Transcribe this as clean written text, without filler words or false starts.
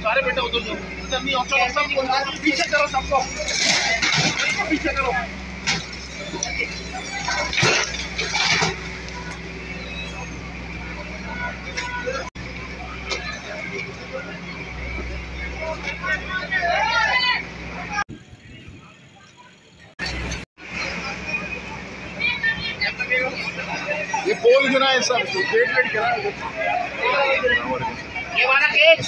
सारे बेटा उधर जाओ, इधर नहीं आओ, सबको पीछे करो, सबको पीछे करो। ये पोल गिरा है, सब गेट वेट गिरा है, ये वाला गेट